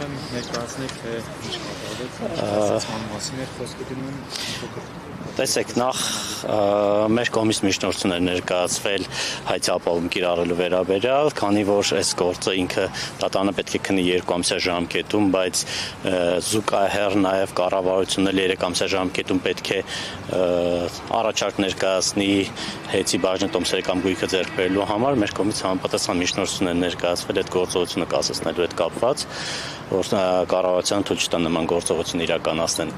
Ողջույն ներկայացնեք, թե ինչ կատարվեց, մասին էր խոսքը դիմում Տեսեք, նախ մեր կողմից միջնորդություն էր ներկայացվել հայցի ապահովում կիրառելու վերաբերյալ, քանի որ այս գործը ինքը դատարանը պետք է քննի 2 ամսյա ժամկետում, բայց զուգահեռ նաև կառավարությունը 3 ամսյա ժամկետում պետք է առաջարկ ներկայացնի հայցի բաժնետոմսերի կամ գույքը ձեռք բերելու համար, մեր կողմից համապատասխան միջնորդություն էր ներկայացվել այդ գործողությունը կասեցնելու հետ կապված, որ կառավարությանը թույլ չտա նման գործողություն իրականացնեն։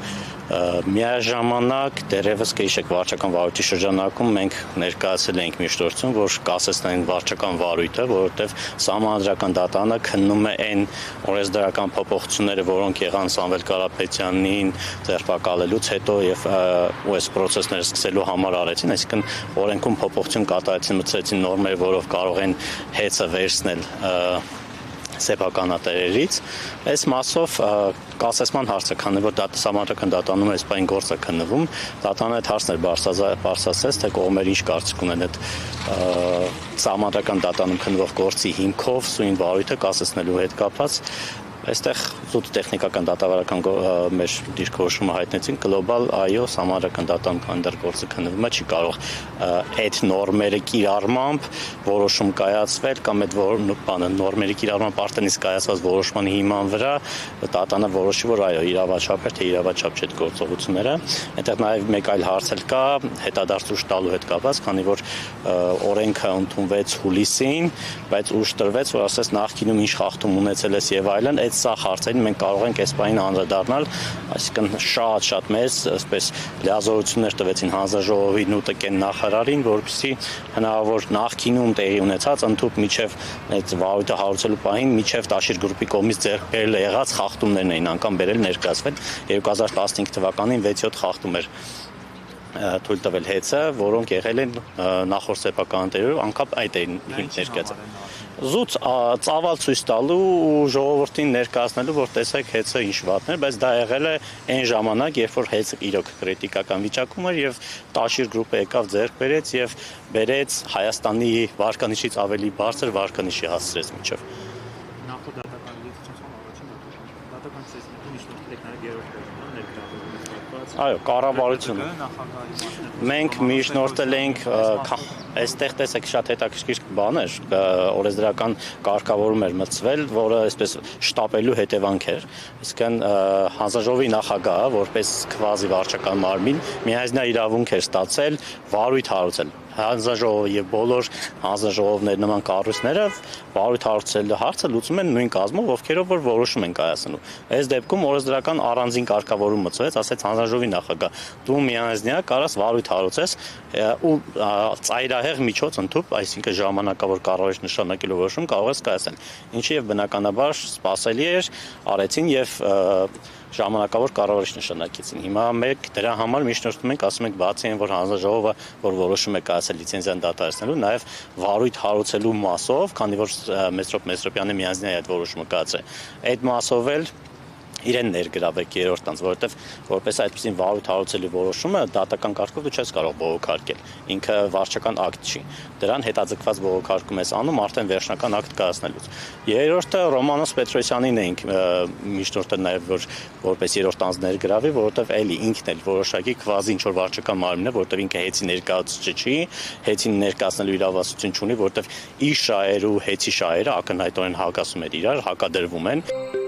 Միաժամանակ դեռևս կհիշեք վարչական վարույթի շրջանակում մենք ներկայացել ենք միջնորդություն, որ կասեցնեն վարչական վարույթը, որովհետև Սահմանադրական դատարանը քննում է այն օրենսդրական փոփոխությունները, որոնք եղան Սամվել Կարապետյանին ձերբակալելուց հետո եւ այս process-ները սկսելու համար արեցին, այսինքն օրենքում փոփոխություն կատարեցին, մտցրեցին նորմեր, որով կարող են հեծը վերցնել սեփականատերերից, այս մասով կասեցման հարցը, քանի որ Սահմանադրական դատարանում այս բան գործը քննվում, դատարանը այդ հարցն էր բարձրացրեց, թե կողմերը ինչ կարծիք ունեն այդ Սահմանադրական դատարանում քննվող գործի հիմքով սույն վարույթը կասեցնելու հետ կապված, այստեղ զուտ տեխնիկական դատավարական մեր դիրքորոշումը հայտնեցին գլոբալ այո Սահմանադրական դատարանում քանդար գործը քննվում է, չի կարող այդ նորմերը կիրառմամբ որոշում կայացվել կամ այդ նորմերի կիրառմամբ արտենից կայացված որոշմանի հիման վրա դատարանը որոշի, որ այո իրավաչափ է, թե իրավաչափ չէ այդ գործողությունները։ Այնտեղ նաև մեկ այլ հարց էլ կա հետադարձ ուժ տալու հետ կապված, քանի որ օրենքը ընդունվեց հուլիսին, բայց ուժ տրվեց, որ ասես նախկինում ինչ խախտում ունեցել ես եւ այլն, այդ սա հարցերին մենք կարող ենք այս բանին անդրադառնալ, այսինքն շատ մեծ, այսպես լիազորություններ տվեցին հանձնաժողովին ու ՏԿ-ն նախարարին, որպեսզի հնարավոր նախկինում տեղի ունեցած ընդհանուր միջև այդ վարույթը հարուցելու պահին միջև Տաշիր գրուպի կողմից ձեռք բերել եղած խախտումներն էին անգամ բերել ներկայացվել 2015 թվականին 6-7 խախտում էր թույլ տվել հեծը, որոնք եղել են նախորդ սեփականատերերով, անգամ այդ էին ներկայացել։ Զուտ ծավալ ցույց տալու ու ժողովրդին ներկայացնելու, որ տեսեք հեծը ինչ վատն էր, բայց դա եղել է այն ժամանակ, երբ որ հեծը իրոք քրիտիկական վիճակում էր եւ Տաշիր գրուպը եկավ ձեռք բերեց եւ բերեց Հայաստանի վարկանիշից ավելի բարձր վարկանիշի հասցրեց միջև։ Նախորդ դատական լիցենզիացիան առաջին դատական ցեսնիկի միջնորդեք նաեւ երրորդ Այո, կառավարությունը։ Մենք միջնորդել ենք, այստեղ տեսեք շատ հետաքրքիր բան էր, օրենսդրական կարգավորում էր մտցվել, որը այսպես շտապելու հետևանք էր։ Իսկն հանձնաժողովի նախագահը, որպես քվազի վարչական մարմին, միայնա իրավունք էր ստացել վարույթ հարուցել։ Հանձնաժողովը եւ բոլոր հանձնաժողովներ նման կառույցները վարույթ հարուցելու հարցը լուծում են նույն կազմով, ովքերով որ որոշում են կայացնում։ Այս դեպքում օրենսդրական առանձին կարգավորում մտցվեց, ասեց հանձնաժողովի նախագահ, դու միանձնյա կարաս վարույթ հարուցես ու ծայրահեղ միջոց ընդհանուր, այսինքն ժամանակավոր կառավարիչ նշանակելու որոշում կարող ես կայացնել։ Ինչի եւ բնականաբար սպասելի էր, արեցին եւ ժամանակավոր կառավարիչ նշանակեցին։ Հիմա մենք դրա համար միջնորդում ենք, ասում ենք բացի այն, որ հանձնաժողովը որ որոշում է կայացել լիցենզիան դատարանելու, նաև վարույթ հարուցելու մասով, քանի որ Մեսրոպյանը միանձնյա է այդ որոշումը կայացրել։ Այդ մասով էլ իրեն ներգրավեք երրորդ անձ, որովհետև որպես այդպեսին վարույթ հարուցելու որոշումը դատական կարգով դու չես կարող բողոքարկել։ Ինքը վարչական ակտ չի։ Դրան հետաձգված բողոքարկում ես անում արդեն վերջնական ակտ կայացնելուց։ Երրորդը Ռոմանոս Պետրոսյանին էինք միջնորդել նաև որպես երրորդ անձ ներգրավի, որովհետև էլի ինքն էլ որոշակի քվազի ինչ որ վարչական մարմին է, որովհետև ինքը հեծի ներկայացուցիչ չի, հեծին ներկայացնելու իրավասություն չունի, որովհետև իր շահերը ու հեծի շահերը ակնհայտորեն հակասում են իրար, հակադրվում են։